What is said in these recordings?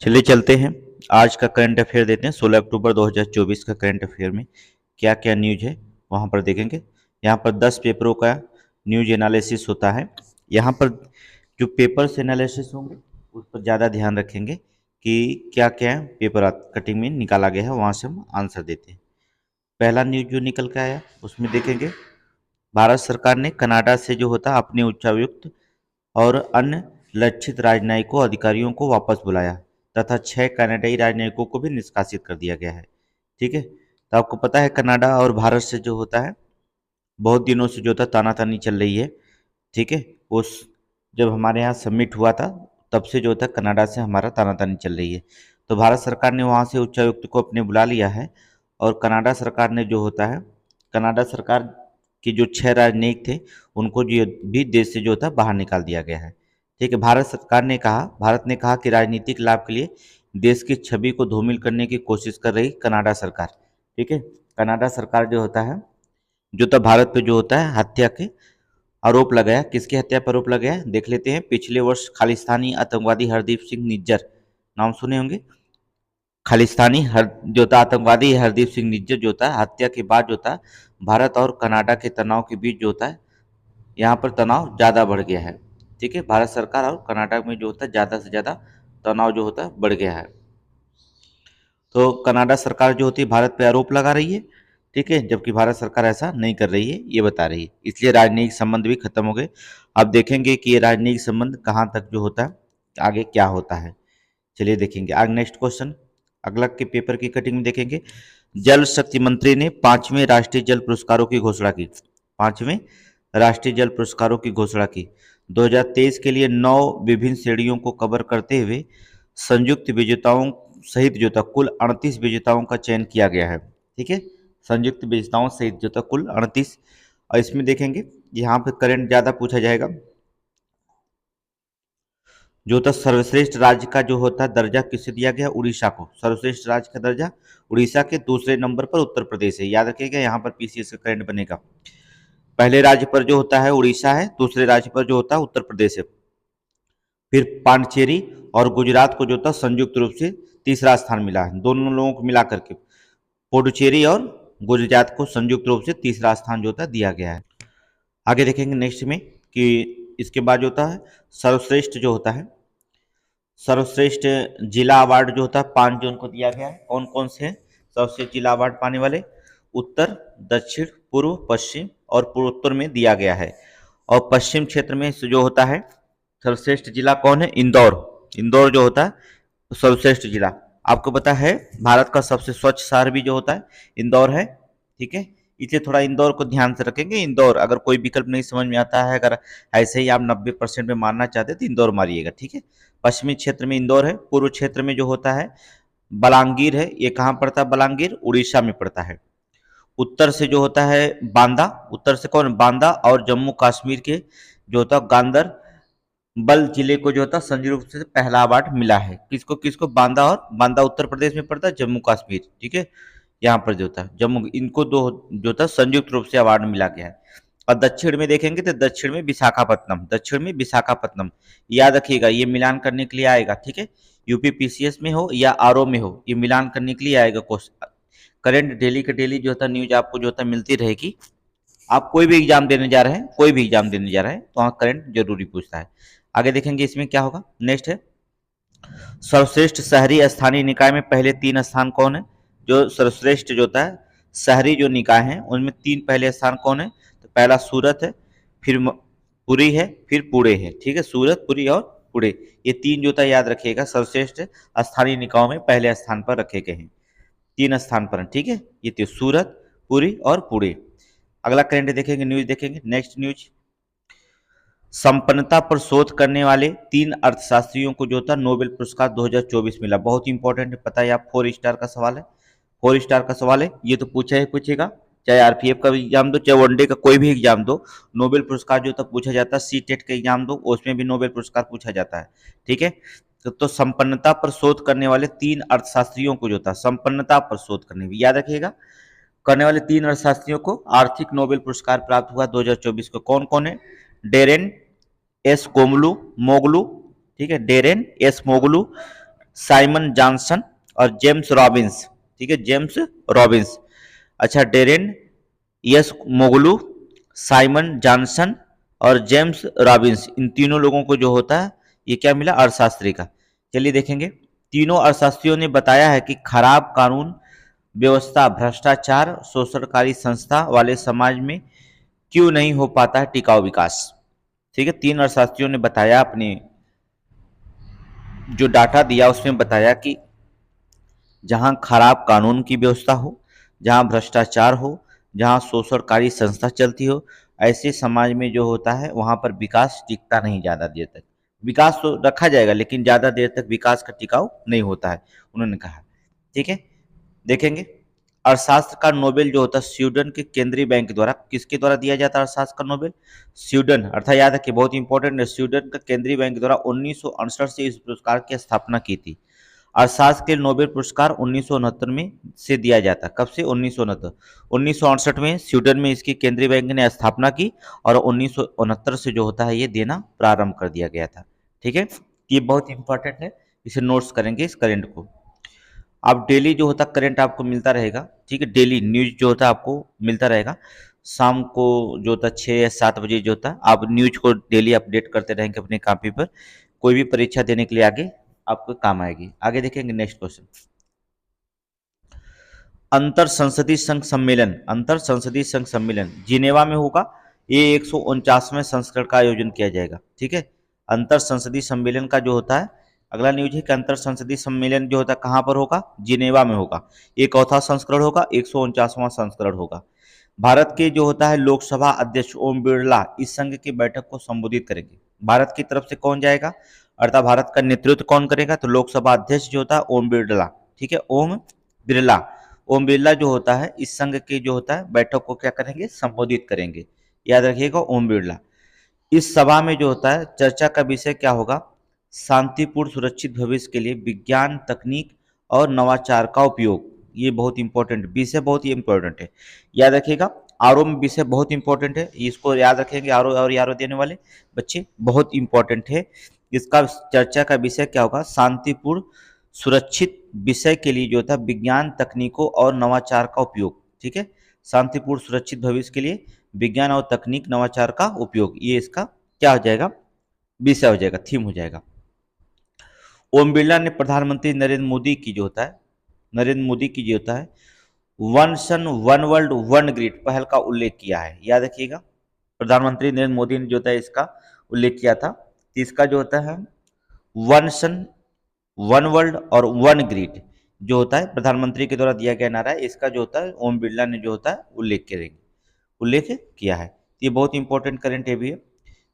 चलिए चलते हैं। आज का करंट अफेयर देते हैं। 16 अक्टूबर 2024 का करंट अफेयर में क्या क्या न्यूज है वहाँ पर देखेंगे। यहाँ पर 10 पेपरों का न्यूज एनालिसिस होता है। यहाँ पर जो पेपर्स एनालिसिस होंगे उस पर ज़्यादा ध्यान रखेंगे कि क्या क्या पेपर कटिंग में निकाला गया है, वहाँ से हम आंसर देते हैं। पहला न्यूज जो निकल के आया उसमें देखेंगे, भारत सरकार ने कनाडा से जो होता है अपने उच्चायुक्त और अन्य लक्षित राजनयिकों अधिकारियों को वापस बुलाया तथा 6 कनाडाई राजनयिकों को भी निष्कासित कर दिया गया है। ठीक है, तो आपको पता है कनाडा और भारत से जो होता है बहुत दिनों से जो होता है तानातानी चल रही है। ठीक है, उस जब हमारे यहाँ सबमिट हुआ था तब से जो होता है कनाडा से हमारा तानातानी चल रही है। तो भारत सरकार ने वहाँ से उच्चायुक्त को अपने बुला लिया है और कनाडा सरकार ने जो होता है, कनाडा सरकार के जो 6 राजनयिक थे उनको जो भी देश से जो होता है बाहर निकाल दिया गया है। ठीक है, भारत ने कहा कि राजनीतिक लाभ के लिए देश की छवि को धूमिल करने की कोशिश कर रही कनाडा सरकार। ठीक है, कनाडा सरकार जो होता है जो तब भारत पे जो होता है हत्या के आरोप लगाया। किसकी हत्या पर आरोप लगाया देख लेते हैं। पिछले वर्ष खालिस्तानी आतंकवादी हरदीप सिंह निज्जर, नाम सुने होंगे। खालिस्तानी हर जो था आतंकवादी हरदीप सिंह निज्जर जो था हत्या के बाद जो था भारत और कनाडा के तनाव के बीच जो होता है यहाँ पर तनाव ज़्यादा बढ़ गया है। ठीक है, भारत सरकार और कनाडा में जो होता है ज़्यादा से ज़्यादा तनाव जो होता है बढ़ गया है। तो कनाडा सरकार जो होती है भारत पे आरोप लगा रही है। ठीक है, जबकि भारत सरकार ऐसा नहीं कर रही है, ये बता रही है। इसलिए राजनयिक संबंध भी खत्म हो गए। अब देखेंगे कि ये राजनयिक संबंध कहाँ तक जो होता है, आगे क्या होता है। चलिए देखेंगे आगे नेक्स्ट क्वेश्चन। अगला के पेपर की कटिंग में देखेंगे, जल शक्ति मंत्री ने 5वें राष्ट्रीय जल पुरस्कारों की घोषणा की। 5वें राष्ट्रीय जल पुरस्कारों की घोषणा की। 2023 के लिए 9 विभिन्न श्रेणियों को कवर करते हुए संयुक्त विजेताओं सहित जो था कुल 38 विजेताओं का चयन किया गया है। ठीक है, संयुक्त विजेताओं सहित जो था कुल 38। और इसमें देखेंगे यहाँ पे करंट ज़्यादा पूछा जाएगा। जो होता सर्वश्रेष्ठ राज्य का जो होता है दर्जा किसे दिया गया, उड़ीसा को। सर्वश्रेष्ठ राज्य का दर्जा उड़ीसा के, दूसरे नंबर पर उत्तर प्रदेश है। याद रखिएगा, यहाँ पर पीसीएस का करंट बनेगा। पहले राज्य पर जो होता है उड़ीसा है, दूसरे राज्य पर जो होता है उत्तर प्रदेश है। फिर पांडिचेरी और गुजरात को जो था संयुक्त रूप से तीसरा स्थान मिला है। दोनों लोगों को मिला करके पुडुचेरी और गुजरात को संयुक्त रूप से तीसरा स्थान जो होता है दिया गया है। आगे देखेंगे नेक्स्ट में कि इसके बाद जो होता है सर्वश्रेष्ठ जो होता है, सर्वश्रेष्ठ जिला अवार्ड जो होता है 5 जून को दिया गया है। कौन कौन से हैं सर्वश्रेष्ठ जिला अवार्ड पाने वाले, उत्तर, दक्षिण, पूर्व, पश्चिम और पूर्वोत्तर में दिया गया है। और पश्चिम क्षेत्र में जो होता है सर्वश्रेष्ठ जिला कौन है, इंदौर। इंदौर जो होता है सर्वश्रेष्ठ जिला। आपको पता है भारत का सबसे स्वच्छ शहर भी जो होता है इंदौर है। ठीक है, इसलिए थोड़ा इंदौर को ध्यान से रखेंगे। इंदौर अगर कोई विकल्प नहीं समझ में आता है, अगर ऐसे ही आप 90% में मारना चाहते हैं तो इंदौर मारिएगा। ठीक है, पश्चिमी क्षेत्र में इंदौर है। पूर्व क्षेत्र में जो होता है बलांगीर है। ये कहाँ पड़ता है, बलांगीर उड़ीसा में पड़ता है। उत्तर से जो होता है बांदा, उत्तर से कौन, बांदा। और जम्मू कश्मीर के जो होता है गांदर बल जिले को जो होता है संयुक्त रूप से पहला अवार्ड मिला है। किसको किसको, बांदा, और बांदा उत्तर प्रदेश में पड़ता है, जम्मू कश्मीर। ठीक है, यहाँ पर जो होता है जम्मू, इनको दो जो होता है संयुक्त रूप से अवार्ड मिला गया है। और दक्षिण में देखेंगे तो दक्षिण में विशाखापट्टनम, दक्षिण में विशाखापट्टनम। याद रखिएगा ये मिलान करने के लिए आएगा। ठीक है, यूपी पीसीएस में हो या आरओ में हो, ये मिलान करने के लिए आएगा क्वेश्चन। करंट डेली के डेली जो होता है न्यूज आपको जो होता है मिलती रहेगी। आप कोई भी एग्जाम देने जा रहे हैं, कोई भी एग्जाम देने जा रहे हैं तो वहाँ करंट जरूरी पूछता है। आगे देखेंगे इसमें क्या होगा। नेक्स्ट है सर्वश्रेष्ठ शहरी स्थानीय निकाय में पहले 3 स्थान कौन है। जो सर्वश्रेष्ठ जो होता है शहरी जो निकाय हैं उनमें 3 पहले स्थान कौन है, तो पहला सूरत है, फिर पुरी है, फिर पुणे है। ठीक है, सूरत, पुरी और पुणे, ये 3 जो होता है याद रखिएगा सर्वश्रेष्ठ स्थानीय निकायों में पहले स्थान पर रखे गए हैं। 3 स्थान पर। ठीक है, ये तो सूरत, पुरी और पुणे। अगला करंट देखेंगे, न्यूज देखेंगे। नेक्स्ट न्यूज, संपन्नता पर शोध करने वाले 3 अर्थशास्त्रियों को जो था नोबेल पुरस्कार 2024 मिला। बहुत इंपॉर्टेंट है, पता है आप 4 स्टार का सवाल है, 4 स्टार का सवाल है। ये तो पूछा ही पूछेगा, चाहे आरपीएफ का भी एग्जाम दो, चाहे वनडे का कोई भी एग्जाम दो, नोबेल पुरस्कार जो था पूछा जाता है। सी टेट का एग्जाम दो, उसमें भी नोबेल पुरस्कार पूछा जाता है। ठीक है, तो संपन्नता पर शोध करने वाले 3 अर्थशास्त्रियों को जो था संपन्नता पर शोध करने, याद रखिएगा, करने वाले 3 अर्थशास्त्रियों को आर्थिक नोबेल पुरस्कार प्राप्त हुआ 2024 को। कौन कौन है, डेरेन एस कोमलू मोगलू। ठीक है, डेरेन एस मोगलू, साइमन जॉनसन और जेम्स रॉबिन्स। ठीक है, जेम्स रॉबिन्स। अच्छा, डेरेन यस मोगलू, साइमन जॉनसन और जेम्स रॉबिन्स, इन तीनों लोगों को जो होता है ये क्या मिला, अर्थशास्त्री का। चलिए देखेंगे, तीनों अर्थशास्त्रियों ने बताया है कि खराब कानून व्यवस्था, भ्रष्टाचार, शोषणकारी संस्था वाले समाज में क्यों नहीं हो पाता है टिकाऊ विकास। ठीक है, तीन अर्थशास्त्रियों ने बताया, अपने जो डाटा दिया उसमें बताया कि जहां खराब कानून की व्यवस्था हो, जहां भ्रष्टाचार हो, जहां शोषणकारी संस्था चलती हो, ऐसे समाज में जो होता है वहां पर विकास टिकता नहीं ज़्यादा देर तक। विकास तो रखा जाएगा लेकिन ज़्यादा देर तक विकास का टिकाऊ नहीं होता है, उन्होंने कहा। ठीक है, देखेंगे अर्थशास्त्र का नोबेल जो होता है स्वीडन के केंद्रीय बैंक द्वारा, किसके द्वारा दिया जाता है अर्थशास्त्र का नोबेल? स्वीडन, अर्थात याद रखिए बहुत इंपॉर्टेंट है, स्वीडन का केंद्रीय बैंक द्वारा 1968 से इस पुरस्कार की स्थापना की थी। अर्थशास्त्र के लिए नोबेल पुरस्कार 1969 में से दिया जाता है। कब से? 1969। 1968 में स्वीडन में इसकी केंद्रीय बैंक ने स्थापना की और 1969 से जो होता है ये देना प्रारंभ कर दिया गया था। ठीक है, ये बहुत इंपॉर्टेंट है, इसे नोट्स करेंगे इस करंट को। आप डेली जो होता करंट आपको मिलता रहेगा। ठीक है, डेली न्यूज जो होता है आपको मिलता रहेगा। शाम को जो होता है 6 या 7 बजे जो होता है, आप न्यूज को डेली अपडेट करते रहेंगे अपने कॉपी पर, कोई भी परीक्षा देने के लिए आगे आपको काम आएगी। आगे देखेंगे नेक्स्ट क्वेश्चन। अंतर संसदीय संघ सम्मेलन, अंतर संसदीय संघ सम्मेलन जिनेवा में होगा। ये 149वें संस्करण का आयोजन किया जाएगा। ठीक है, अंतर संसदीय सम्मेलन का जो होता है, अगला न्यूज है कि अंतर संसदीय सम्मेलन जो होता है कहाँ पर होगा? जिनेवा में होगा। ये चौथा संस्करण होगा, 149वां संस्करण होगा। भारत के जो होता है लोकसभा अध्यक्ष ओम बिरला इस संघ की बैठक को संबोधित करेंगे। भारत की तरफ से कौन जाएगा, अर्थात भारत का नेतृत्व कौन करेगा? तो लोकसभा अध्यक्ष जो होता है ओम बिरला। ठीक है, ओम बिरला। ओम बिरला जो होता है इस संघ के जो होता है बैठक को क्या करेंगे? संबोधित करेंगे। याद रखिएगा, ओम बिरला। इस सभा में जो होता है चर्चा का विषय क्या होगा? शांतिपूर्ण सुरक्षित भविष्य के लिए विज्ञान, तकनीक और नवाचार का उपयोग। ये बहुत इंपॉर्टेंट विषय, बहुत ही इंपॉर्टेंट है, याद रखिएगा। आरओ में विषय बहुत इंपॉर्टेंट है, इसको याद रखेंगे। आरओ और आरओ देने वाले बच्चे बहुत इंपॉर्टेंट है। इसका चर्चा का विषय क्या होगा? शांतिपूर्ण सुरक्षित विषय के लिए जो होता है विज्ञान, तकनीकों और नवाचार का उपयोग। ठीक है, शांतिपूर्ण सुरक्षित भविष्य के लिए विज्ञान और तकनीक, नवाचार का उपयोग, ये इसका क्या हो जाएगा? विषय हो जाएगा, थीम हो जाएगा। ओम बिरला ने प्रधानमंत्री नरेंद्र मोदी की जो होता है, नरेंद्र मोदी की जो होता है one sun one world one grid पहल का उल्लेख किया है। याद रखिएगा, प्रधानमंत्री नरेंद्र मोदी ने जो होता है इसका उल्लेख किया था। इसका जो होता है वन सन वन वर्ल्ड और वन ग्रिड जो होता है प्रधानमंत्री के द्वारा दिया गया नारा है, इसका जो होता है ओम बिरला ने जो होता है उल्लेख किया है। ये बहुत इंपॉर्टेंट करंट है भी है।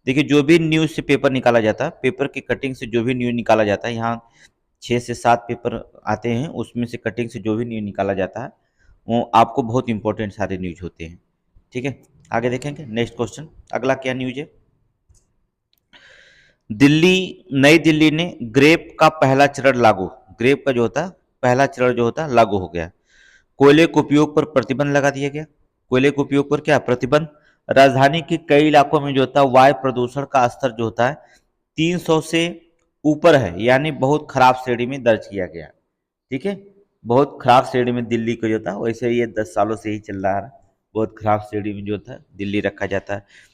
देखिए, जो भी न्यूज़ से पेपर निकाला जाता है, पेपर की कटिंग से जो भी न्यूज़ निकाला जाता है, यहाँ 6 से 7 पेपर आते हैं, उसमें से कटिंग से जो भी न्यूज़ निकाला जाता है वो आपको बहुत इंपॉर्टेंट सारे न्यूज़ होते हैं। ठीक है, आगे देखेंगे नेक्स्ट क्वेश्चन। अगला क्या न्यूज़ है? नई दिल्ली ने ग्रेप का पहला चरण लागू, ग्रेप का जो होता है पहला चरण जो होता है लागू हो गया। कोयले के उपयोग पर प्रतिबंध लगा दिया गया। कोयले के उपयोग पर क्या प्रतिबंध? राजधानी के कई इलाकों में जो होता है वायु प्रदूषण का स्तर जो होता है 300 से ऊपर है, यानी बहुत खराब श्रेणी में दर्ज किया गया। ठीक है, बहुत खराब श्रेणी में दिल्ली को जो था, वैसे ये 10 सालों से ही चल रहा है, बहुत खराब श्रेणी में जो था दिल्ली रखा जाता है।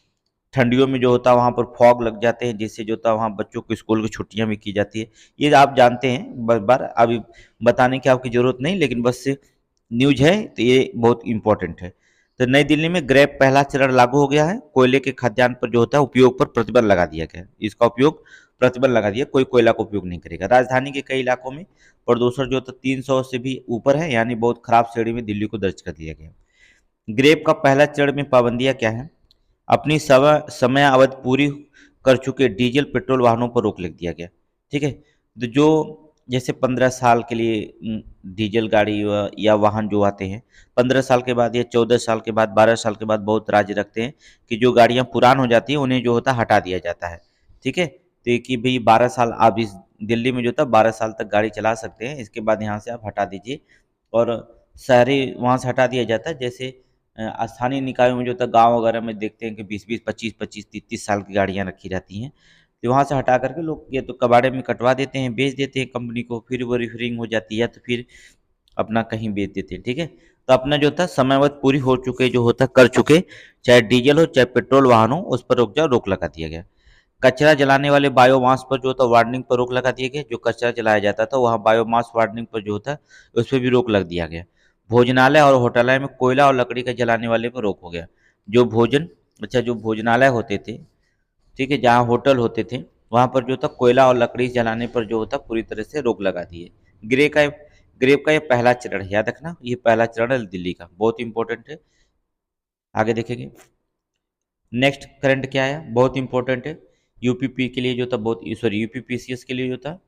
ठंडियों में जो होता है वहाँ पर फॉग लग जाते हैं, जिससे जो होता है वहाँ बच्चों को स्कूल की छुट्टियाँ भी की जाती है। ये आप जानते हैं, बार अभी बताने की आपकी ज़रूरत नहीं, लेकिन बस न्यूज है तो ये बहुत इंपॉर्टेंट है। तो नई दिल्ली में ग्रेप पहला चरण लागू हो गया है। कोयले के खाद्यान्न पर जो होता है उपयोग पर प्रतिबंध लगा दिया गया है। इसका उपयोग प्रतिबंध लगा दिया, कोई कोयला का उपयोग नहीं करेगा। राजधानी के कई इलाकों में प्रदूषण जो होता है 300 से भी ऊपर है, यानी बहुत खराब श्रेणी में दिल्ली को दर्ज कर दिया गया। ग्रेप का पहला चरण में पाबंदियां क्या है? अपनी समय अवधि पूरी कर चुके डीजल पेट्रोल वाहनों पर रोक लग दिया गया। ठीक है, तो जो जैसे 15 साल के लिए डीजल गाड़ी या वाहन जो आते हैं, 15 साल के बाद या 14 साल के बाद, 12 साल के बाद बहुत राज्य रखते हैं कि जो गाड़ियां पुरान हो जाती हैं उन्हें जो होता है हटा दिया जाता है। ठीक है, तो ये कि भाई 12 साल आप इस दिल्ली में जो था 12 साल तक गाड़ी चला सकते हैं, इसके बाद यहाँ से आप हटा दीजिए। और शहरी वहाँ से हटा दिया जाता है। जैसे स्थानीय निकायों में जो होता है गाँव वगैरह में देखते हैं कि 20-20, 25-25, 30-30 साल की गाड़ियाँ रखी रहती हैं। तो वहाँ से हटा करके लोग ये तो कबाड़े में कटवा देते हैं, बेच देते हैं कंपनी को, फिर वो रिफरिंग हो जाती है तो फिर अपना कहीं बेच देते हैं। ठीक है, तो अपना जो था समयावधि पूरी हो चुके जो होता कर चुके, चाहे डीजल हो चाहे पेट्रोल वाहन हो, उस पर रोक लगा दिया गया। कचरा जलाने वाले बायोमास पर जो होता वार्निंग पर रोक लगा दिया गया। जो कचरा जलाया जाता था वहाँ बायोमास वार्निंग पर जो होता उस पर भी रोक लग दिया गया। भोजनालय और होटलालय में कोयला और लकड़ी का जलाने वाले पर रोक हो गया। जो भोजन अच्छा जो भोजनालय होते थे, ठीक है, जहाँ होटल होते थे वहाँ पर जो था कोयला और लकड़ी जलाने पर जो होता पूरी तरह से रोक लगा दी है। ग्रेप का ये पहला चरण है, याद रखना, ये पहला चरण है दिल्ली का, बहुत इंपॉर्टेंट है। आगे देखेंगे नेक्स्ट करंट क्या है, बहुत इंपॉर्टेंट है। यूपीपी के लिए जो था बहुत, सॉरी यूपीपीसीएस के लिए जो था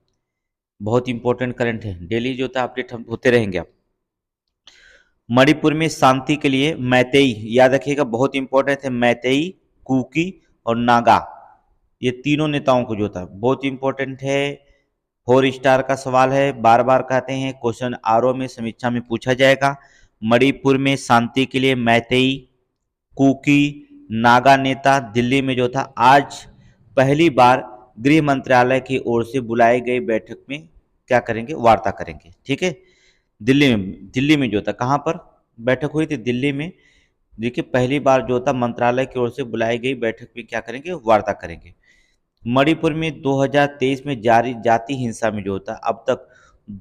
बहुत इंपॉर्टेंट करंट है, डेली जो था अपडेट हम होते रहेंगे आप। मणिपुर में शांति के लिए मैतेई, याद रखिएगा बहुत इंपॉर्टेंट है, मैतेई, कुकी और नागा, ये तीनों नेताओं को जो था बहुत इंपॉर्टेंट है। 4 स्टार का सवाल है, बार बार कहते हैं, क्वेश्चन आरओ में समीक्षा में पूछा जाएगा। मणिपुर में शांति के लिए मैतेई, कुकी, नागा नेता दिल्ली में जो था आज पहली बार गृह मंत्रालय की ओर से बुलाई गई बैठक में क्या करेंगे, वार्ता करेंगे। ठीक है, दिल्ली में जो था कहाँ पर बैठक हुई थी, दिल्ली में। देखिए पहली बार जो था मंत्रालय की ओर से बुलाई गई बैठक में क्या करेंगे, वार्ता करेंगे। मणिपुर में 2023 में जारी जाति हिंसा में जो होता अब तक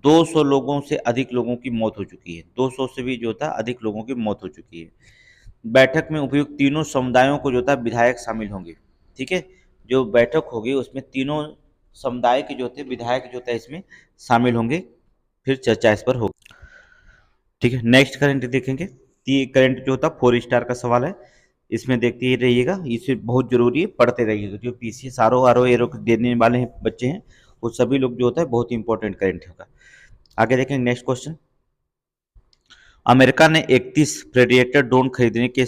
200 लोगों से अधिक लोगों की मौत हो चुकी है, 200 से भी जो था अधिक लोगों की मौत हो चुकी है। बैठक में उपयुक्त तीनों समुदायों को जो था विधायक शामिल होंगे। ठीक है, जो बैठक होगी उसमें तीनों समुदाय के जो थे विधायक जो था इसमें शामिल होंगे, फिर चर्चा इस पर होगी। ठीक है, नेक्स्ट करंट देखेंगे, ये करंट जो था 4 स्टार का सवाल है, इसमें देखते ही रहिएगा, इसे बहुत जरूरी है, पढ़ते रहिएगा। जो पीसीएस आरओ एरो देने वाले हैं बच्चे हैं वो सभी लोग जो होता है बहुत इंपॉर्टेंट करंट होगा। आगे देखेंगे नेक्स्ट क्वेश्चन। अमेरिका ने 31 प्रेडिएटर ड्रोन खरीदने के,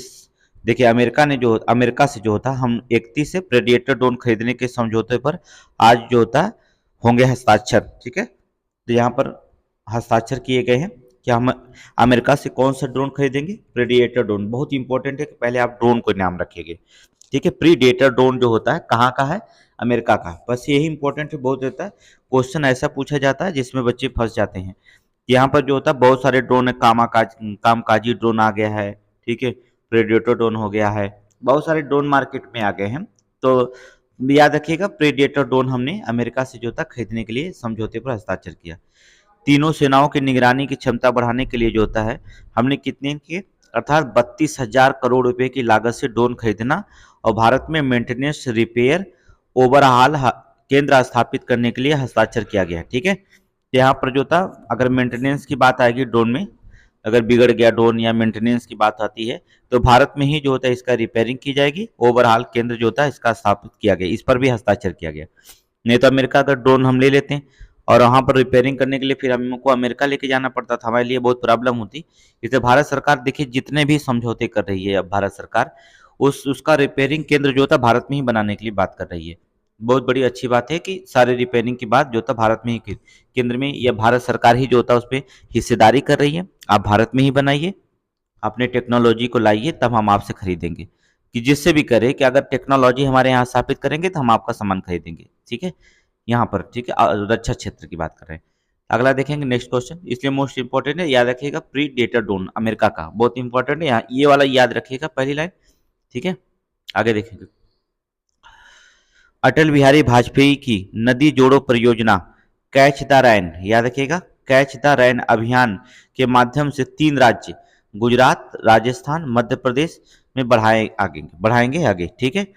देखिए अमेरिका से जो होता हम 31 से प्रेडिएटर ड्रोन खरीदने के समझौते पर आज जो होता होंगे हस्ताक्षर। ठीक है, तो यहाँ पर हस्ताक्षर किए गए हैं कि हम अमेरिका से कौन सा ड्रोन खरीदेंगे, प्रेडिएटर ड्रोन। बहुत इंपॉर्टेंट है कि पहले आप ड्रोन को नाम रखिएगा। ठीक है, प्रीडेटर ड्रोन जो होता है कहाँ का है, अमेरिका का, बस यही इंपॉर्टेंट बहुत रहता है। क्वेश्चन ऐसा पूछा जाता है जिसमें बच्चे फंस जाते हैं। यहाँ पर जो होता है बहुत सारे ड्रोन है, कामकाजी ड्रोन आ गया है। ठीक है, प्रेडिएटर ड्रोन हो गया है, बहुत सारे ड्रोन मार्केट में आ गए हैं। तो याद रखिएगा प्रेडिएटर ड्रोन हमने अमेरिका से जो था खरीदने के लिए समझौते पर हस्ताक्षर किया। तीनों सेनाओं की निगरानी की क्षमता बढ़ाने के लिए जो होता है हमने कितने के, अर्थात 32,000 करोड़ रुपए की लागत से ड्रोन खरीदना और भारत में मेंटेनेंस, रिपेयर, ओवरहाल केंद्र स्थापित करने के लिए हस्ताक्षर किया गया। ठीक है, यहाँ पर जो था अगर मेंटेनेंस की बात आएगी ड्रोन में, अगर बिगड़ गया ड्रोन या मेंटेनेंस की बात आती है तो भारत में ही जो होता है इसका रिपेयरिंग की जाएगी, ओवरहाल केंद्र जो होता है इसका स्थापित किया गया, इस पर भी हस्ताक्षर किया गया। नहीं तो अमेरिका का ड्रोन हम ले लेते हैं और वहाँ पर रिपेयरिंग करने के लिए फिर हमको अमेरिका लेके जाना पड़ता था, हमारे लिए बहुत प्रॉब्लम होती। इसलिए भारत सरकार देखिए जितने भी समझौते कर रही है अब भारत सरकार उसका रिपेयरिंग केंद्र जो था भारत में ही बनाने के लिए बात कर रही है। बहुत बड़ी अच्छी बात है कि सारे रिपेयरिंग की बात जो था भारत में ही केंद्र में या भारत सरकार ही जो होता है उस पर हिस्सेदारी कर रही है। आप भारत में ही बनाइए, अपने टेक्नोलॉजी को लाइए, तब हम आपसे खरीदेंगे। कि जिससे भी करे कि अगर टेक्नोलॉजी हमारे यहाँ स्थापित करेंगे तो हम आपका सामान खरीदेंगे। ठीक है, यहाँ पर ठीक है रक्षा क्षेत्र की बात कर रहे हैं। अगला देखेंगे नेक्स्ट क्वेश्चन, इसलिए मोस्ट इंपॉर्टेंट है, याद रखिएगा प्रीडेटर ड्रोन अमेरिका का, बहुत इंपॉर्टेंट है, यहाँ ये वाला याद रखिएगा पहली लाइन। ठीक है, आगे देखेंगे अटल बिहारी वाजपेयी की नदी जोड़ो परियोजना कैच द रैन, याद रखिएगा कैच द रैन अभियान के माध्यम से 3 राज्य गुजरात, राजस्थान, मध्य प्रदेश में बढ़ाएंगे आगे। ठीक है,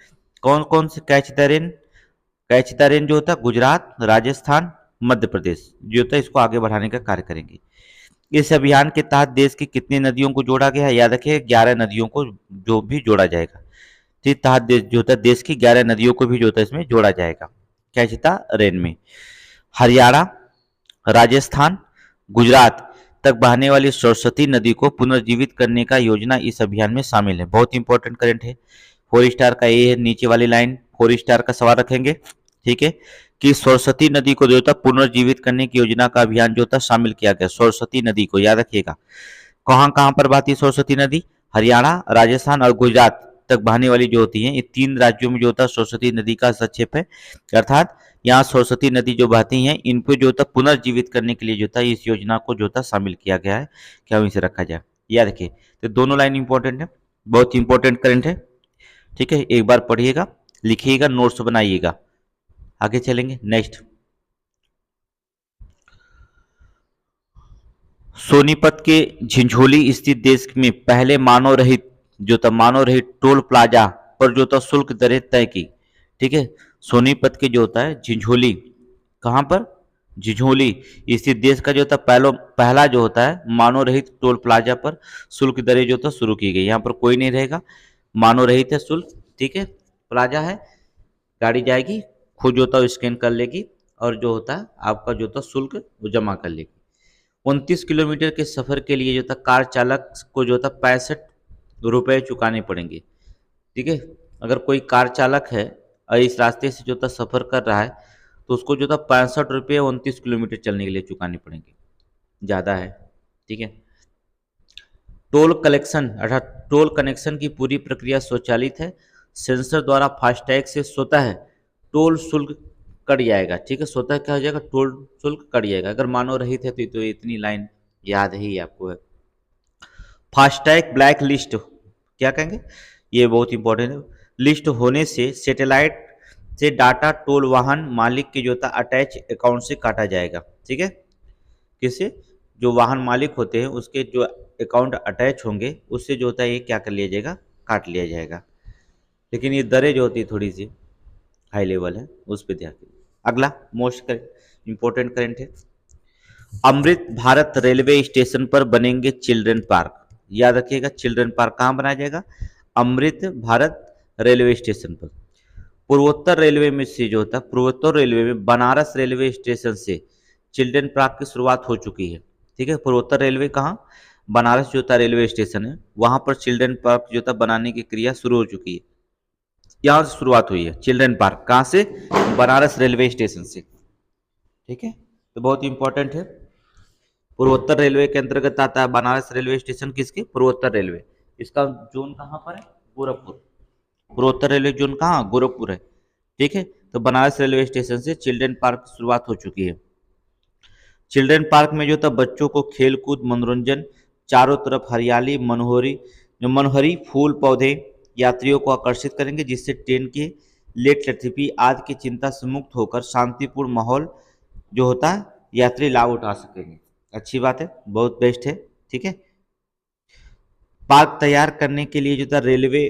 कौन कौन से कैच द रेन जो होता है गुजरात, राजस्थान, मध्य प्रदेश जो होता है इसको आगे बढ़ाने का कार्य करेंगे। इस अभियान के तहत देश की कितनी नदियों को जोड़ा गया है, याद रखिए 11 नदियों को जो भी जोड़ा जाएगा। ठीक, तहत जो होता है देश की 11 नदियों को भी जो होता है इसमें जोड़ा जाएगा कैच द रेन में। हरियाणा, राजस्थान, गुजरात तक बहने वाली सरस्वती नदी को पुनर्जीवित करने का योजना इस अभियान में शामिल है। बहुत इंपॉर्टेंट करंट है, 4 स्टार का ये है, नीचे वाली लाइन 4 स्टार का सवाल रखेंगे। ठीक है, कि सरस्वती नदी को जो होता पुनर्जीवित करने की योजना का अभियान जो होता शामिल किया गया। सरस्वती नदी को याद रखिएगा, कहाँ कहाँ पर बहती सरस्वती नदी, हरियाणा, राजस्थान और गुजरात तक बहने वाली जो होती हैं, ये 3 राज्यों में जो होता है सरस्वती नदी का हस्तक्षेप है। अर्थात यहाँ सरस्वती नदी जो बहती हैं, इनको जो होता है पुनर्जीवित करने के लिए जो होता है इस योजना को जो होता है शामिल किया गया है कि हम इसे रखा जाए। याद रखिए, तो दोनों लाइन इंपॉर्टेंट है, बहुत इंपॉर्टेंट करंट है। ठीक है, एक बार पढ़िएगा, लिखिएगा, नोट्स बनाइएगा। आगे चलेंगे नेक्स्ट। सोनीपत के झिंझोली स्थित देश में पहले मानव रहित टोल प्लाजा पर जो था शुल्क दरें तय की। ठीक है, सोनीपत के जो होता है झिंझोली, कहाँ पर, झिंझोली स्थित देश का जो था पहला जो होता है मानव रहित टोल प्लाजा पर शुल्क दरें जो था शुरू की गई। यहाँ पर कोई नहीं रहेगा, मानव रहित है शुल्क। ठीक है, प्लाजा है, गाड़ी जाएगी, खुद जो होता है स्कैन कर लेगी और जो होता है आपका जो होता शुल्क वो जमा कर लेगी। 29 किलोमीटर के सफर के लिए जो था कार चालक को जो था 65 रुपये चुकाने पड़ेंगे। ठीक है, अगर कोई कार चालक है और इस रास्ते से जो था सफर कर रहा है तो उसको जो था 65 रुपये 29 किलोमीटर चलने के लिए चुकाने पड़ेंगे, ज़्यादा है। ठीक है, टोल कलेक्शन अर्थात टोल कनेक्शन की पूरी प्रक्रिया स्वचालित है। सेंसर द्वारा फास्टैग से स्वतः टोल शुल्क कट जाएगा। ठीक है, स्वतः क्या हो जाएगा, टोल शुल्क कट जाएगा। अगर मानव रहित है तो इतनी लाइन याद ही आपको है। फास्टैग ब्लैक लिस्ट क्या कहेंगे, ये बहुत इंपॉर्टेंट है। लिस्ट होने से सैटेलाइट से डाटा टोल वाहन मालिक के जो था अटैच अकाउंट से काटा जाएगा। ठीक है, किससे, जो वाहन मालिक होते हैं उसके जो अकाउंट अटैच होंगे उससे जो होता है ये क्या कर लिया जाएगा, काट लिया जाएगा। लेकिन ये दरें जो होती है थोड़ी सी हाई लेवल है, उस पर ध्यान दीजिए। अगला मोस्ट इंपॉर्टेंट करंट है, अमृत भारत रेलवे स्टेशन पर बनेंगे चिल्ड्रन पार्क। याद रखिएगा, चिल्ड्रन पार्क कहाँ बनाया जाएगा, अमृत भारत रेलवे स्टेशन पर। पूर्वोत्तर रेलवे में से जो होता है, पूर्वोत्तर रेलवे में बनारस रेलवे स्टेशन से चिल्ड्रन पार्क की शुरुआत हो चुकी है। ठीक है, पूर्वोत्तर रेलवे कहाँ, बनारस जो था रेलवे स्टेशन है, वहां पर चिल्ड्रन पार्क जो था बनाने की क्रिया शुरू हो चुकी है। यहाँ से शुरुआत हुई है चिल्ड्रन पार्क, कहाँ से, बनारस रेलवे स्टेशन से। ठीक है, तो बहुत इंपॉर्टेंट है। पूर्वोत्तर रेलवे के अंतर्गत आता है बनारस रेलवे स्टेशन, किसके, पूर्वोत्तर रेलवे। इसका जोन कहाँ पर है, गोरखपुर। पूर्वोत्तर रेलवे जोन कहाँ, गोरखपुर है। ठीक है, तो बनारस रेलवे स्टेशन से चिल्ड्रन पार्क की शुरुआत हो चुकी है। चिल्ड्रन पार्क में जो था बच्चों को खेल कूद मनोरंजन, चारों तरफ हरियाली, मनोहरी फूल पौधे यात्रियों को आकर्षित करेंगे, जिससे ट्रेन के लेट लतीफी आदि की चिंता से मुक्त होकर शांतिपूर्ण माहौल जो होता है यात्री लाभ उठा सकेंगे। अच्छी बात है, बहुत बेस्ट है। ठीक है, पार्क तैयार करने के लिए जो था रेलवे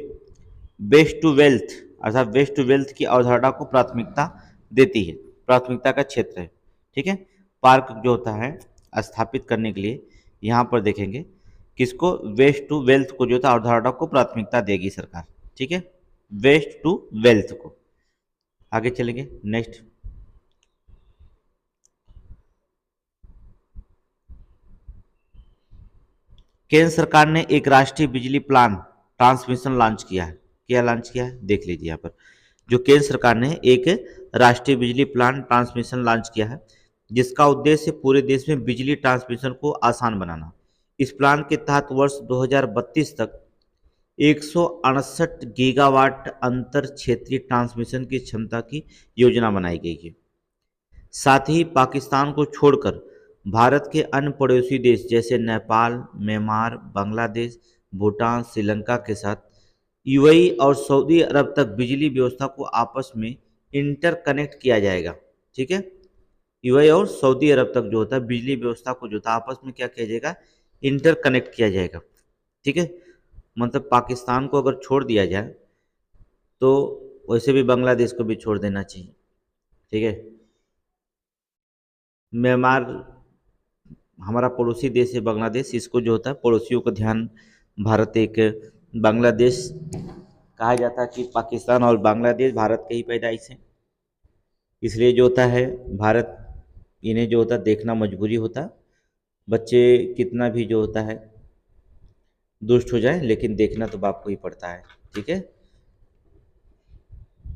वेस्ट टू वेल्थ अर्थात वेस्ट टू वेल्थ की अवधारणा को प्राथमिकता देती है, प्राथमिकता का क्षेत्र है। ठीक है, पार्क जो होता है स्थापित करने के लिए यहाँ पर देखेंगे किसको, वेस्ट टू वेल्थ को जो था अवधारणा को प्राथमिकता देगी सरकार। ठीक है, वेस्ट टू वेल्थ को। आगे चलेंगे नेक्स्ट। केंद्र सरकार ने एक राष्ट्रीय बिजली प्लान ट्रांसमिशन लॉन्च किया है। क्या लॉन्च किया है, देख लीजिए यहाँ पर। जो केंद्र सरकार ने एक राष्ट्रीय बिजली प्लान ट्रांसमिशन लॉन्च किया है, जिसका उद्देश्य पूरे देश में बिजली ट्रांसमिशन को आसान बनाना। इस प्लान के तहत वर्ष 2032 तक 168 गीगावाट अंतर क्षेत्रीय ट्रांसमिशन की क्षमता की योजना बनाई गई है। साथ ही पाकिस्तान को छोड़कर भारत के अन्य पड़ोसी देश जैसे नेपाल, म्यांमार, बांग्लादेश, भूटान, श्रीलंका के साथ यूएई और सऊदी अरब तक बिजली व्यवस्था को आपस में इंटरकनेक्ट किया जाएगा। ठीक है, यूएई और सऊदी अरब तक जो होता है बिजली व्यवस्था को जो होता है आपस में क्या किया जाएगा, इंटरकनेक्ट किया जाएगा। ठीक है, मतलब पाकिस्तान को अगर छोड़ दिया जाए तो वैसे भी बांग्लादेश को भी छोड़ देना चाहिए। ठीक है, म्यांमार हमारा पड़ोसी देश है बांग्लादेश, इसको जो होता है पड़ोसियों का ध्यान भारत एक बांग्लादेश कहा जाता है कि पाकिस्तान और बांग्लादेश भारत के ही पैदाइश हैं, इसलिए जो होता है भारत इन्हें जो होता है देखना मजबूरी होता। बच्चे कितना भी जो होता है दुष्ट हो जाए लेकिन देखना तो बाप को ही पड़ता है। ठीक है,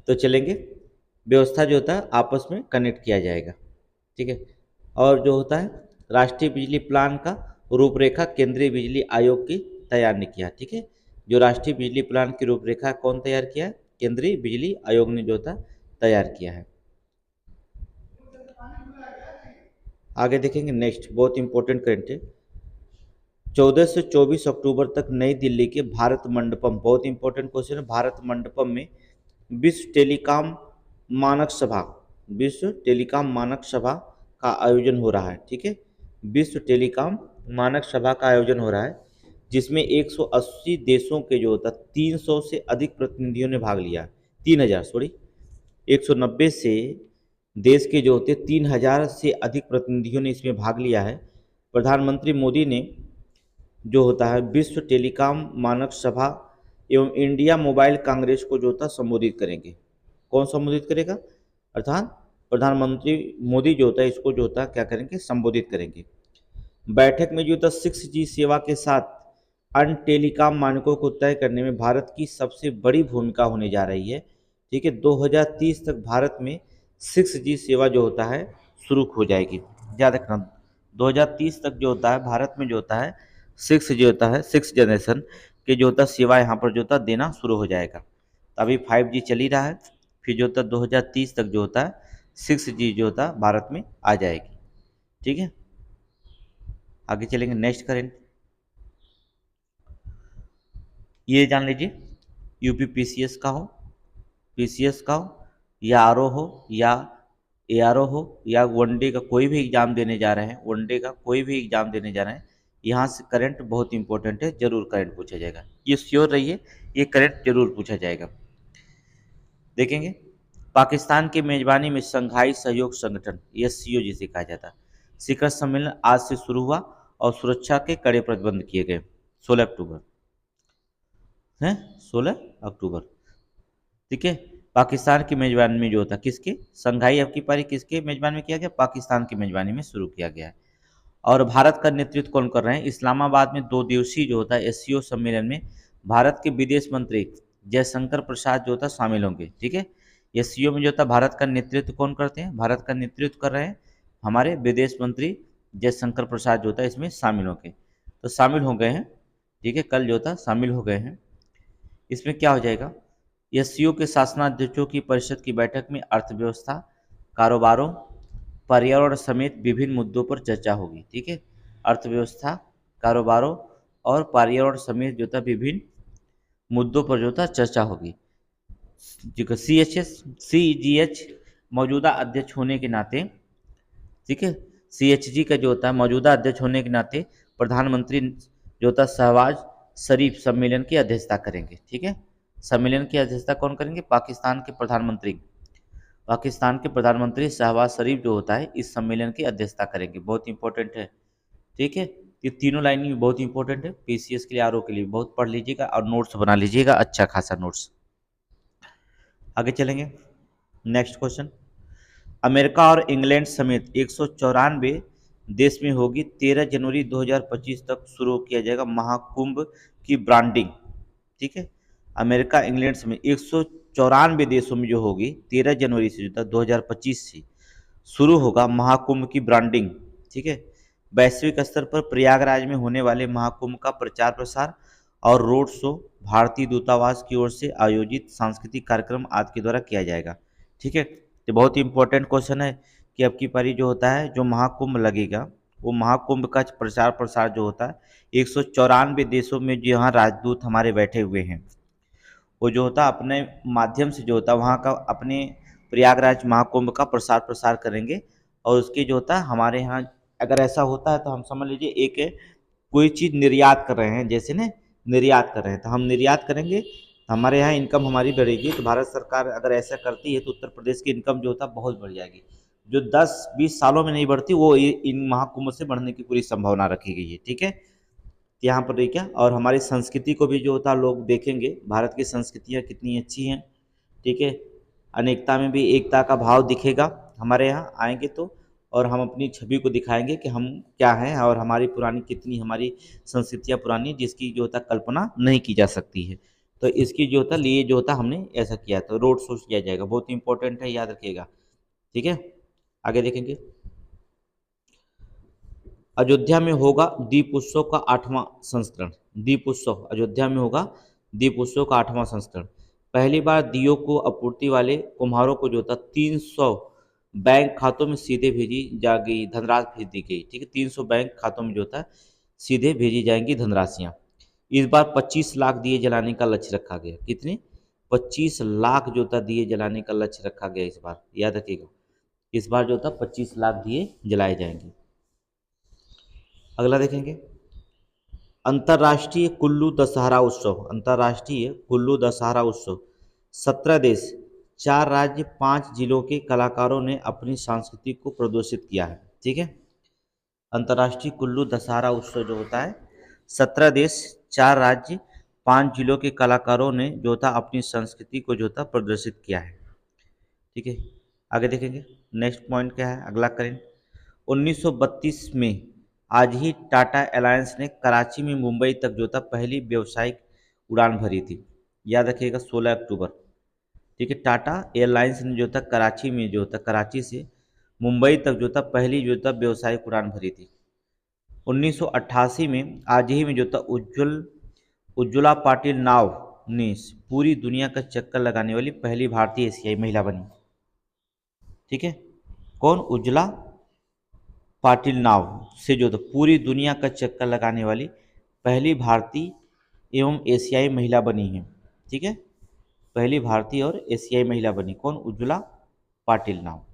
तो चलेंगे, व्यवस्था जो होता है आपस में कनेक्ट किया जाएगा। ठीक है, और जो होता है राष्ट्रीय बिजली प्लान का रूपरेखा केंद्रीय बिजली आयोग की तैयार ने किया। ठीक है, जो राष्ट्रीय बिजली प्लान की रूपरेखा कौन तैयार किया है? केंद्रीय बिजली आयोग ने जो था तैयार किया है। आगे देखेंगे नेक्स्ट, बहुत इंपॉर्टेंट करंट है। 14 से 24 अक्टूबर तक नई दिल्ली के भारत मंडपम, बहुत इंपॉर्टेंट क्वेश्चन है, भारत मंडपम में विश्व टेलीकॉम मानक सभा, विश्व टेलीकॉम मानक सभा का आयोजन हो रहा है। ठीक है, विश्व टेलीकॉम मानक सभा का आयोजन हो रहा है, जिसमें 180 देशों के जो होता 300 से अधिक प्रतिनिधियों ने भाग लिया। 3000 सॉरी, 190 से देश के जो होते 3000 से अधिक प्रतिनिधियों ने इसमें भाग लिया है। प्रधानमंत्री मोदी ने जो होता है विश्व टेलीकॉम मानक सभा एवं इंडिया मोबाइल कांग्रेस को जो होता संबोधित करेंगे। कौन संबोधित करेगा? अर्थात प्रधानमंत्री मोदी जो होता है इसको जो होता है क्या करेंगे? संबोधित करेंगे। बैठक में जो होता 6G सेवा के साथ अन्य टेलीकॉम मानकों को तय करने में भारत की सबसे बड़ी भूमिका होने जा रही है। ठीक है, 2030 तक भारत में 6G सेवा जो होता है शुरू हो जाएगी। याद रखना, 2030 तक जो होता है भारत में जो होता है 6G होता है, 6 जनरेशन के जो होता सेवा यहाँ पर जो होता देना शुरू हो जाएगा। तो अभी 5G चल ही रहा है, फिर जो होता 2030 तक जो होता है 6G जो होता भारत में आ जाएगी। ठीक है, आगे चलेंगे नेक्स्ट करेंट। ये जान लीजिए, यूपी पीसीएस का हो, पीसीएस का हो या आरओ हो या एआरओ हो या वनडे का कोई भी एग्जाम देने जा रहे हैं, वनडे का कोई भी एग्जाम देने जा रहे हैं, यहाँ से करंट बहुत इंपॉर्टेंट है, जरूर करंट पूछा जाएगा। ये श्योर रहिए, ये करंट जरूर पूछा जाएगा। देखेंगे, पाकिस्तान की मेजबानी में शंघाई सहयोग संगठन एससीओ जिसे कहा जाता है, शिखर सम्मेलन आज से शुरू हुआ और सुरक्षा के कड़े प्रबंध किए गए। 16 अक्टूबर है, 16 अक्टूबर। ठीक है, पाकिस्तान की मेजबानी में जो होता किसके, शंघाई आपकी पारी किसके मेजबानी में किया गया? पाकिस्तान की मेजबानी में शुरू किया गया है। और भारत का नेतृत्व कौन कर रहे हैं? इस्लामाबाद में 2 दिवसीय जो होता है एससीओ सम्मेलन में भारत के विदेश मंत्री जयशंकर प्रसाद जो होता शामिल होंगे। ठीक है, एससीओ में जो होता भारत का नेतृत्व कौन करते हैं? भारत का नेतृत्व कर रहे हैं हमारे विदेश मंत्री जयशंकर प्रसाद जो होता है इसमें शामिल होंगे, तो शामिल हो गए हैं। ठीक है, कल जो होता शामिल हो गए हैं। इसमें क्या हो जाएगा? एससीओ के शासनाध्यक्षों की परिषद की बैठक में अर्थव्यवस्था, कारोबारों, पर्यावरण समेत विभिन्न मुद्दों पर चर्चा होगी। ठीक है, अर्थव्यवस्था, कारोबारों और पर्यावरण समेत जो था विभिन्न मुद्दों पर जो था चर्चा होगी। CGH मौजूदा अध्यक्ष होने के नाते, ठीक है, CHG का जो होता है मौजूदा अध्यक्ष होने के नाते प्रधानमंत्री जो होता शहबाज शरीफ सम्मेलन की अध्यक्षता करेंगे। ठीक है, सम्मेलन की अध्यक्षता कौन करेंगे? पाकिस्तान के प्रधानमंत्री, पाकिस्तान के प्रधानमंत्री शहबाज शरीफ जो होता है इस सम्मेलन की अध्यक्षता करेंगे। बहुत इंपॉर्टेंट है। ठीक है, ये तीनों लाइन भी बहुत इंपॉर्टेंट है, पीसीएस के लिए, आरओ के लिए बहुत पढ़ लीजिएगा और नोट्स बना लीजिएगा, अच्छा खासा नोट्स। आगे चलेंगे नेक्स्ट क्वेश्चन। अमेरिका और इंग्लैंड समेत 194 देश में होगी 13 जनवरी 2025 तक शुरू किया जाएगा महाकुंभ की ब्रांडिंग। ठीक है, अमेरिका इंग्लैंड समेत 194 देशों में जो होगी 13 जनवरी से जो 2025 से शुरू होगा महाकुंभ की ब्रांडिंग। ठीक है, वैश्विक स्तर पर प्रयागराज में होने वाले महाकुंभ का प्रचार प्रसार और रोड शो भारतीय दूतावास की ओर से आयोजित सांस्कृतिक कार्यक्रम आदि के द्वारा किया जाएगा। ठीक है, तो बहुत ही इंपॉर्टेंट क्वेश्चन है कि अब की पारी जो होता है जो महाकुंभ लगेगा वो महाकुंभ का प्रचार प्रसार जो होता है 194 देशों में जो यहाँ राजदूत हमारे बैठे हुए हैं वो जो होता अपने माध्यम से जो होता वहाँ का अपने प्रयागराज महाकुंभ का प्रसार प्रसार करेंगे। और उसके जो होता है हमारे यहाँ अगर ऐसा होता है तो हम समझ लीजिए एक कोई चीज़ निर्यात कर रहे हैं, जैसे ना निर्यात कर रहे हैं तो हम निर्यात करेंगे तो हमारे यहाँ इनकम हमारी बढ़ेगी। तो भारत सरकार अगर ऐसा करती है तो उत्तर प्रदेश की इनकम जो होता है बहुत बढ़ जाएगी। जो 10-20 सालों में नहीं बढ़ती वो इन महाकुंभ से बढ़ने की पूरी संभावना रखी गई है। ठीक है, यहाँ पर देखिए, और हमारी संस्कृति को भी जो होता लोग देखेंगे, भारत की संस्कृतियाँ कितनी अच्छी हैं। ठीक है, अनेकता में भी एकता का भाव दिखेगा हमारे यहाँ आएंगे तो, और हम अपनी छवि को दिखाएंगे कि हम क्या हैं और हमारी पुरानी कितनी हमारी संस्कृतियाँ पुरानी जिसकी जो होता कल्पना नहीं की जा सकती है। तो इसकी जो होता लिए जो होता हमने ऐसा किया तो रोड शो किया जाएगा, बहुत इंपॉर्टेंट है, याद रखिएगा। ठीक है, आगे देखेंगे। अयोध्या में होगा दीप उत्सव का 8वां संस्करण। दीप उत्सव अयोध्या में होगा दीप उत्सव का 8वां संस्करण। पहली बार दियों को आपूर्ति वाले कुम्हारों को जो था 300 बैंक खातों में सीधे भेजी जा गई धनराशि भेज दी गई। ठीक है, 300 बैंक खातों में जो था सीधे भेजी जाएंगी धनराशियां। इस बार 25 लाख दिए जलाने का लक्ष्य रखा गया। कितने? 25 लाख जो था दिए जलाने का लक्ष्य रखा गया इस बार, याद रखिएगा। इस बार जो था 25 लाख दिए जलाए जाएंगे। अगला देखेंगे, अंतर्राष्ट्रीय कुल्लू दशहरा उत्सव। अंतर्राष्ट्रीय कुल्लू दशहरा उत्सव 17 देश, 4 राज्य, 5 जिलों के कलाकारों ने अपनी संस्कृति को प्रदर्शित किया है। ठीक है, अंतर्राष्ट्रीय कुल्लू दशहरा उत्सव जो होता है 17 देश, 4 राज्य, 5 जिलों के कलाकारों ने जो था अपनी संस्कृति को जो था प्रदर्शित किया है। ठीक है, आगे देखेंगे नेक्स्ट पॉइंट क्या है, अगला करें। 1932 में आज ही टाटा एलायंस ने कराची में मुंबई तक जो था पहली व्यावसायिक उड़ान भरी थी। याद रखिएगा 16 अक्टूबर। ठीक है, टाटा एयरलाइंस ने जो था कराची में जो था कराची से मुंबई तक जो था पहली जो था व्यावसायिक उड़ान भरी थी। 1988 में आज ही में जो था उज्ज्वला पाटिल नाव ने पूरी दुनिया का चक्कर लगाने वाली पहली भारतीय एशियाई महिला बनी। ठीक है, कौन? उज्ज्वला पाटिल नाव से जो था पूरी दुनिया का चक्कर लगाने वाली पहली भारतीय एवं एशियाई महिला बनी है। ठीक है, पहली भारतीय और एशियाई महिला बनी कौन? उज्ज्वला पाटिल नाव।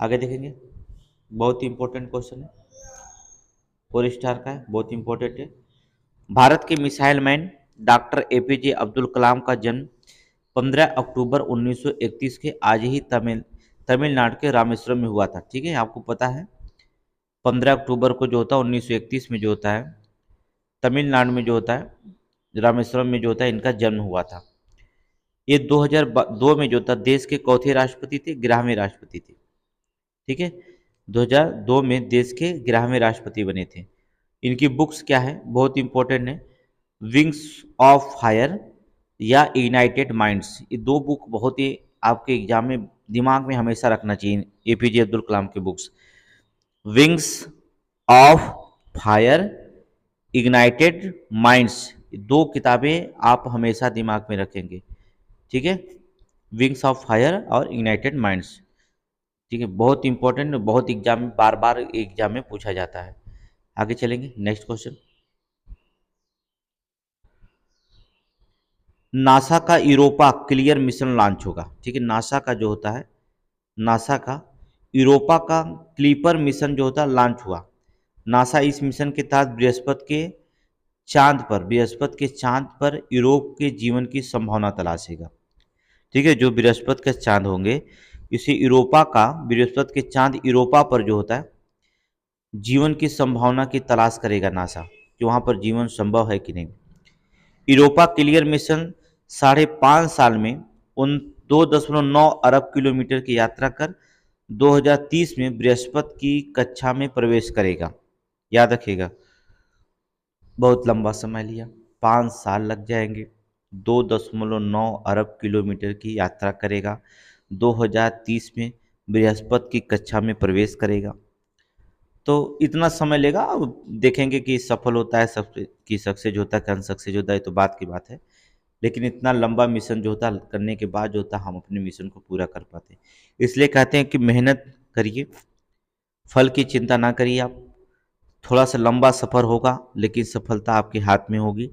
आगे देखेंगे, बहुत ही इंपॉर्टेंट क्वेश्चन है, 4 स्टार का है, बहुत इंपॉर्टेंट है। भारत के missile man doctor APJ Abdul Kalam का जन्म 15 अक्टूबर 1931 के आज ही तमिलनाडु के रामेश्वरम में हुआ था। ठीक है, आपको पता है 15 अक्टूबर को जो होता है 1931 में जो होता है तमिलनाडु में जो होता है रामेश्वरम में जो होता है इनका जन्म हुआ था। ये 2002 में जो था देश के चौथे राष्ट्रपति थे, 11वें राष्ट्रपति थे। ठीक है, 2002 में देश के 11वें राष्ट्रपति बने थे। इनकी बुक्स क्या है, बहुत इंपॉर्टेंट है, विंग्स ऑफ फायर या इग्नाइटेड माइंड्स। ये 2 बुक बहुत ही आपके एग्जाम में दिमाग में हमेशा रखना चाहिए, एपीजे अब्दुल कलाम की books. Wings of fire, ignited minds, 2 किताबें आप हमेशा दिमाग में रखेंगे। ठीक है, विंग्स ऑफ फायर और इग्नाइटेड माइंड्स। ठीक है, बहुत इंपॉर्टेंट, बहुत एग्जाम में बार बार एग्जाम में पूछा जाता है। आगे चलेंगे, नेक्स्ट क्वेश्चन। नासा का यूरोपा क्लियर मिशन लॉन्च होगा। ठीक है, नासा का जो होता है नासा का यूरोपा का क्लीपर मिशन जो होता है लॉन्च हुआ। नासा इस मिशन के तहत बृहस्पति के चांद पर यूरोप के जीवन की संभावना तलाशेगा। ठीक है, जो बृहस्पति के चांद होंगे इसे बृहस्पति के चांद यूरोपा पर जो होता है जीवन की संभावना की तलाश करेगा नासा, कि वहाँ पर जीवन संभव है कि नहीं। यूरोपा क्लियर मिशन 5.5 साल में 2.9 अरब किलोमीटर की यात्रा कर 2030 में बृहस्पति की कक्षा में प्रवेश करेगा। याद रखिएगा, बहुत लंबा समय लिया, 5 साल लग जाएंगे, 2.9 अरब किलोमीटर की यात्रा करेगा, 2030 में बृहस्पति की कक्षा में प्रवेश करेगा। तो इतना समय लेगा, अब देखेंगे कि सफल होता है कि सक्सेस होता है कि अनसक्सेस होता है, तो बात की बात है। लेकिन इतना लंबा मिशन जो होता करने के बाद जो होता हम अपने मिशन को पूरा कर पाते, इसलिए कहते हैं कि मेहनत करिए, फल की चिंता ना करिए। आप थोड़ा सा लंबा सफ़र होगा लेकिन सफलता आपके हाथ में होगी।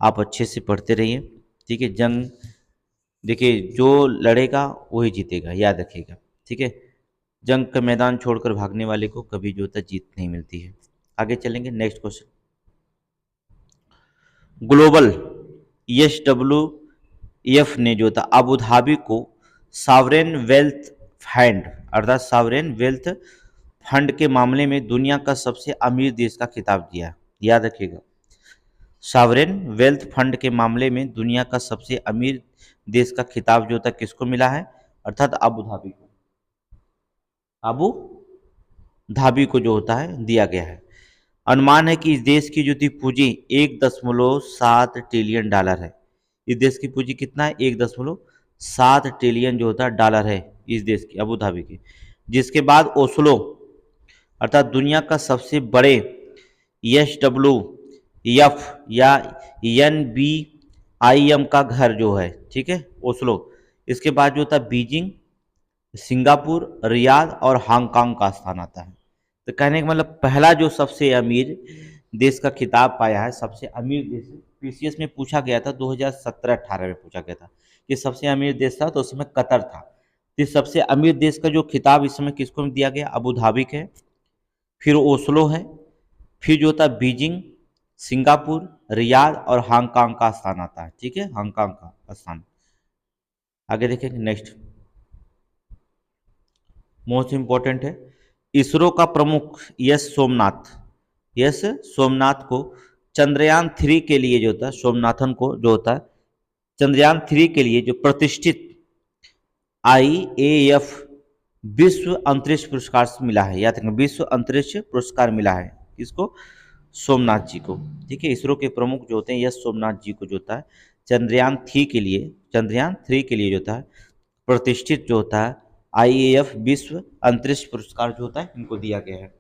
आप अच्छे से पढ़ते रहिए। ठीक है, जंग देखिए जो लड़ेगा वही जीतेगा, याद रखिएगा। ठीक है, जंग का मैदान छोड़कर भागने वाले को कभी जो होता जीत नहीं मिलती है। आगे चलेंगे, नेक्स्ट क्वेश्चन। ग्लोबल ESWF ने जो था अबू धाबी को सॉवरेन वेल्थ फंड अर्थात सॉवरेन वेल्थ फंड के मामले में दुनिया का सबसे अमीर देश का खिताब दिया। याद रखिएगा, सॉवरेन वेल्थ फंड के मामले में दुनिया का सबसे अमीर देश का खिताब जो था किसको मिला है, अर्थात अबू धाबी को। अबू धाबी को जो होता है दिया गया है। अनुमान है कि इस देश की जो थी पूंजी 1.7 ट्रिलियन डॉलर है। इस देश की पूंजी कितना है, 1.7 ट्रिलियन जो होता है डॉलर है इस देश की, अबू धाबी की। जिसके बाद ओस्लो अर्थात दुनिया का सबसे बड़े ESWF या IEM का घर जो है, ठीक है, ओस्लो। इसके बाद जो होता है बीजिंग, सिंगापुर, रियाद और हांगकांग का स्थान आता है। तो कहने का मतलब पहला जो सबसे अमीर देश का खिताब पाया है, सबसे अमीर देश, पीसीएस में पूछा गया था 2017-18 में पूछा गया था कि सबसे अमीर देश था, तो उस समय कतर था। तो सबसे अमीर देश का जो खिताब इस समय किसको दिया गया? अबू धाबी है, फिर ओस्लो है, फिर जो होता है बीजिंग, सिंगापुर, रियाद और हांगकांग का स्थान आता है, ठीक है, हांगकांग का स्थान। आगे देखेंगे नेक्स्ट, मोस्ट इंपॉर्टेंट है, इसरो का प्रमुख यस सोमनाथ को चंद्रयान 3 के लिए जो होता है, सोमनाथन को जो होता है चंद्रयान 3 के लिए जो प्रतिष्ठित IAF विश्व अंतरिक्ष पुरस्कार से मिला है। याद रखेंगे, विश्व अंतरिक्ष पुरस्कार मिला है किसको? सोमनाथ जी को, ठीक है। इसरो के प्रमुख जो होते हैं यस सोमनाथ जी को जो होता है चंद्रयान 3 के लिए जो होता है प्रतिष्ठित जो होता है IAF विश्व अंतरिक्ष पुरस्कार जो होता है इनको दिया गया है।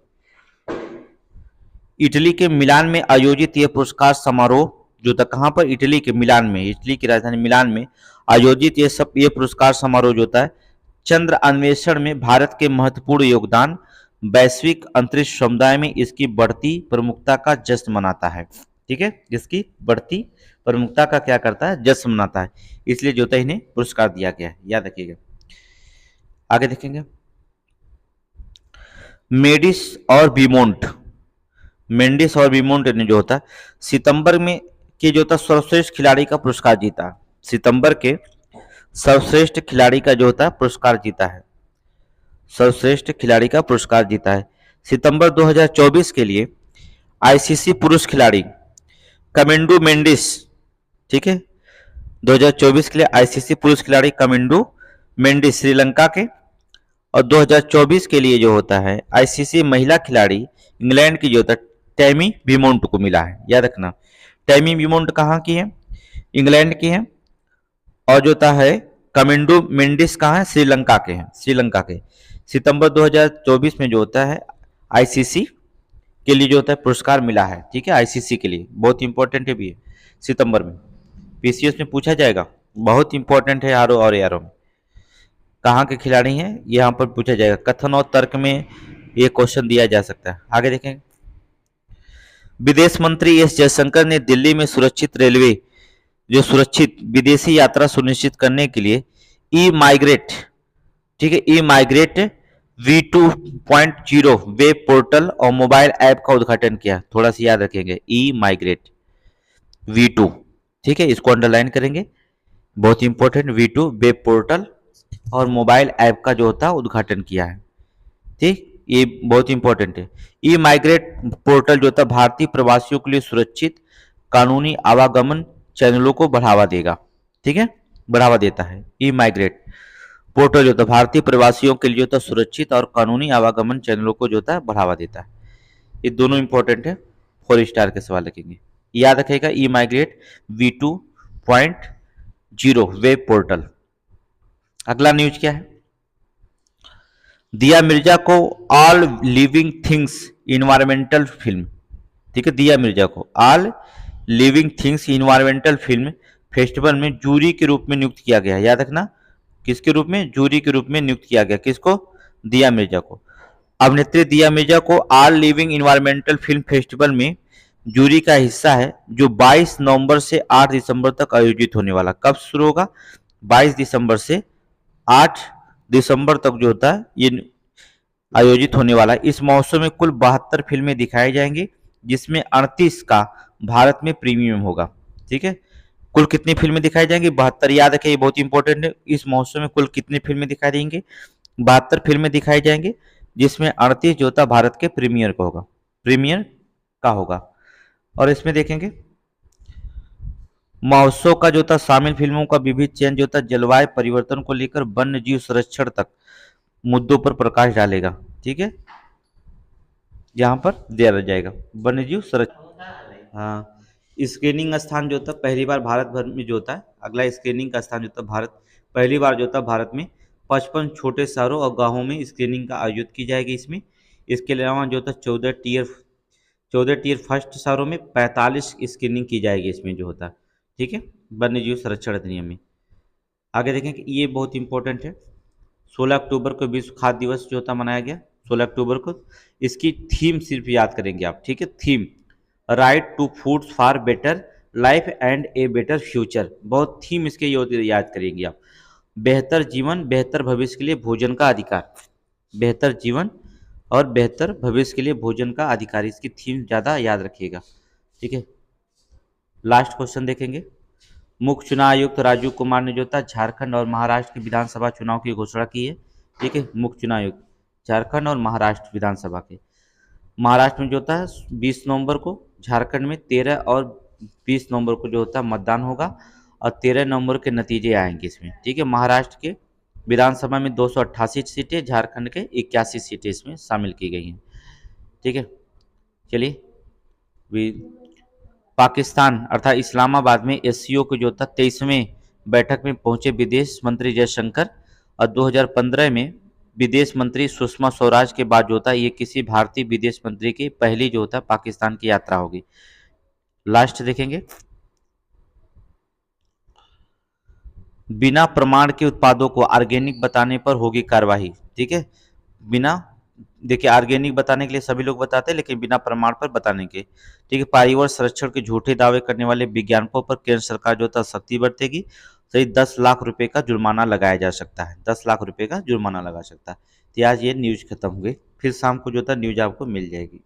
इटली के मिलान में आयोजित यह पुरस्कार समारोह जो था, कहाँ पर? इटली के मिलान में, इटली की राजधानी मिलान में आयोजित ये पुरस्कार समारोह जो होता है चंद्र अन्वेषण में भारत के महत्वपूर्ण योगदान, वैश्विक अंतरिक्ष समुदाय में इसकी बढ़ती प्रमुखता का जश्न मनाता है, ठीक है। इसकी बढ़ती प्रमुखता का क्या करता है? जश्न मनाता है, इसलिए जो होता है इन्हें पुरस्कार दिया गया है, याद रखिएगा। आगे देखेंगे, मेंडिस और बीमोंट ने जो होता है सितंबर में के जो होता सर्वश्रेष्ठ खिलाड़ी का पुरस्कार जीता। सितंबर के सर्वश्रेष्ठ खिलाड़ी का जो होता है पुरस्कार जीता है, सर्वश्रेष्ठ खिलाड़ी का पुरस्कार जीता है। सितंबर 2024 के लिए ICC पुरुष खिलाड़ी कमेंडू मेंडिस, ठीक है, 2024 के लिए ICC पुरुष खिलाड़ी कमेंडू मेंडिस श्रीलंका के, और 2024 के लिए जो होता है ICC महिला खिलाड़ी इंग्लैंड की जो होता है टैमी बीमोंट को मिला है, याद रखना। टैमी बीमोंट कहाँ की है? इंग्लैंड की है, और जो होता है कमेंडू मेंडिस कहाँ है? श्रीलंका के हैं, श्रीलंका के। सितंबर 2024 में जो होता है ICC के लिए जो होता है पुरस्कार मिला है, ठीक है, ICC के लिए बहुत इंपॉर्टेंट है भी है। सितंबर में PCS में पूछा जाएगा, बहुत इंपॉर्टेंट है आरओ और ARO में। कहाँ के खिलाड़ी हैं यहाँ पर पूछा जाएगा, कथन और तर्क में ये क्वेश्चन दिया जा सकता है। आगे देखें, विदेश मंत्री एस जयशंकर ने दिल्ली में सुरक्षित विदेशी यात्रा सुनिश्चित करने के लिए ई-माइग्रेट, ठीक है, ई-माइग्रेट V2.0 वेब पोर्टल और मोबाइल ऐप का उद्घाटन किया। थोड़ा सा याद रखेंगे, ई-माइग्रेट V2, ठीक है, इसको अंडरलाइन करेंगे, बहुत इंपॉर्टेंट। V2 वेब पोर्टल और मोबाइल ऐप का जो होता है उद्घाटन किया है, ठीक, ये बहुत इंपॉर्टेंट है। ई माइग्रेट पोर्टल जो होता है भारतीय प्रवासियों के लिए सुरक्षित कानूनी आवागमन चैनलों को बढ़ावा देगा, ठीक है, बढ़ावा देता है। ई माइग्रेट पोर्टल जो होता है भारतीय प्रवासियों के लिए जो होता है सुरक्षित और कानूनी आवागमन चैनलों को जो होता है बढ़ावा देता है। ये दोनों इंपॉर्टेंट है, 4 स्टार के सवाल रखेंगे, याद रखेगा। ई माइग्रेट V2.0 वेब पोर्टल। अगला न्यूज क्या है? दिया मिर्जा को all living things environmental film, ठीक है, दिया मिर्जा को all living things environmental film festival में जूरी के रूप में नियुक्त किया गया। याद रखना, किसके रूप में? जूरी के रूप में नियुक्त किया गया। किसको? दिया मिर्जा को। अभिनेत्री दिया मिर्जा को all living environmental film festival में जूरी का हिस्सा है, जो 22 नवंबर से 8 दिसंबर तक आयोजित होने वाला। कब शुरू होगा? 22 दिसंबर से 8 दिसंबर तक जो होता है ये आयोजित होने वाला है। इस महोत्सव में कुल 72 फिल्में दिखाई जाएंगी, जिसमें 38 का भारत में प्रीमियम होगा, ठीक है। कुल कितनी फिल्में दिखाई जाएंगी? 72। याद रखें, ये बहुत इंपॉर्टेंट है। इस महोत्सव में कुल कितनी फिल्में दिखाई देंगी? 72 फिल्में दिखाई जाएंगे, जिसमें 38 जो होता भारत के प्रीमियर का होगा। और इसमें देखेंगे महोत्सव का जो था शामिल फिल्मों का विविध चयन जो था जलवायु परिवर्तन को लेकर वन्य जीव संरक्षण तक मुद्दों पर प्रकाश डालेगा, ठीक है, यहाँ पर दिया जाएगा वन्य जीव संरक्षण। हाँ, स्क्रीनिंग स्थान जो था पहली बार भारत भर में जो होता है, अगला स्क्रीनिंग का स्थान जो था पहली बार जो था भारत में 55 छोटे शहरों और गांवों में स्क्रीनिंग का आयोजित की जाएगी इसमें। इसके अलावा जो था 14 टियर फर्स्ट शहरों में 45 स्क्रीनिंग की जाएगी इसमें जो होता है, ठीक है। वन्य जीव संरक्षण अधिनियम में। आगे देखें कि ये बहुत इंपॉर्टेंट है। 16 अक्टूबर को विश्व खाद्य दिवस जो था मनाया गया 16 अक्टूबर को। इसकी थीम सिर्फ याद करेंगे आप, ठीक है। Theme right to foods for better life and a better future, बहुत थीम इसके याद करेंगे आप। बेहतर जीवन बेहतर भविष्य के लिए भोजन का अधिकार, बेहतर जीवन और बेहतर भविष्य के लिए भोजन का अधिकार, इसकी थीम ज़्यादा याद रखिएगा, ठीक है। लास्ट क्वेश्चन देखेंगे। मुख्य चुनाव आयुक्त राजीव कुमार ने जो था झारखंड और महाराष्ट्र के विधानसभा चुनाव की घोषणा की है, ठीक है। मुख्य चुनाव आयुक्त झारखंड और महाराष्ट्र विधानसभा के। महाराष्ट्र में जो होता है 20 नवंबर को, झारखंड में 13 और 20 नवंबर को जो होता है मतदान होगा और 13 नवंबर के नतीजे आएंगे इसमें, ठीक है। महाराष्ट्र के विधानसभा में 288 सीटें, झारखंड के 81 सीटें इसमें शामिल की गई हैं, ठीक है। चलिए, पाकिस्तान अर्थात इस्लामाबाद में एससीओ को जो था 23वें बैठक में पहुंचे विदेश मंत्री जयशंकर, और 2015 में विदेश मंत्री सुषमा स्वराज के बाद जो था ये किसी भारतीय विदेश मंत्री की पहली जो था पाकिस्तान की यात्रा होगी। लास्ट देखेंगे। बिना प्रमाण के उत्पादों को ऑर्गेनिक बताने पर होगी कार्रवाई, ठीक है। बिना, देखिए ऑर्गेनिक बताने के लिए सभी लोग बताते हैं, लेकिन बिना प्रमाण पर बताने के, ठीक है। पर्यावरण संरक्षण के झूठे दावे करने वाले वैज्ञानिकों पर केंद्र सरकार जो था सख्ती बरतेगी, सही 10 लाख रुपए का जुर्माना लगाया जा सकता है, 10 लाख रुपए का जुर्माना लगा सकता है। तो आज ये न्यूज खत्म हो गई, फिर शाम को जो था न्यूज आपको मिल जाएगी।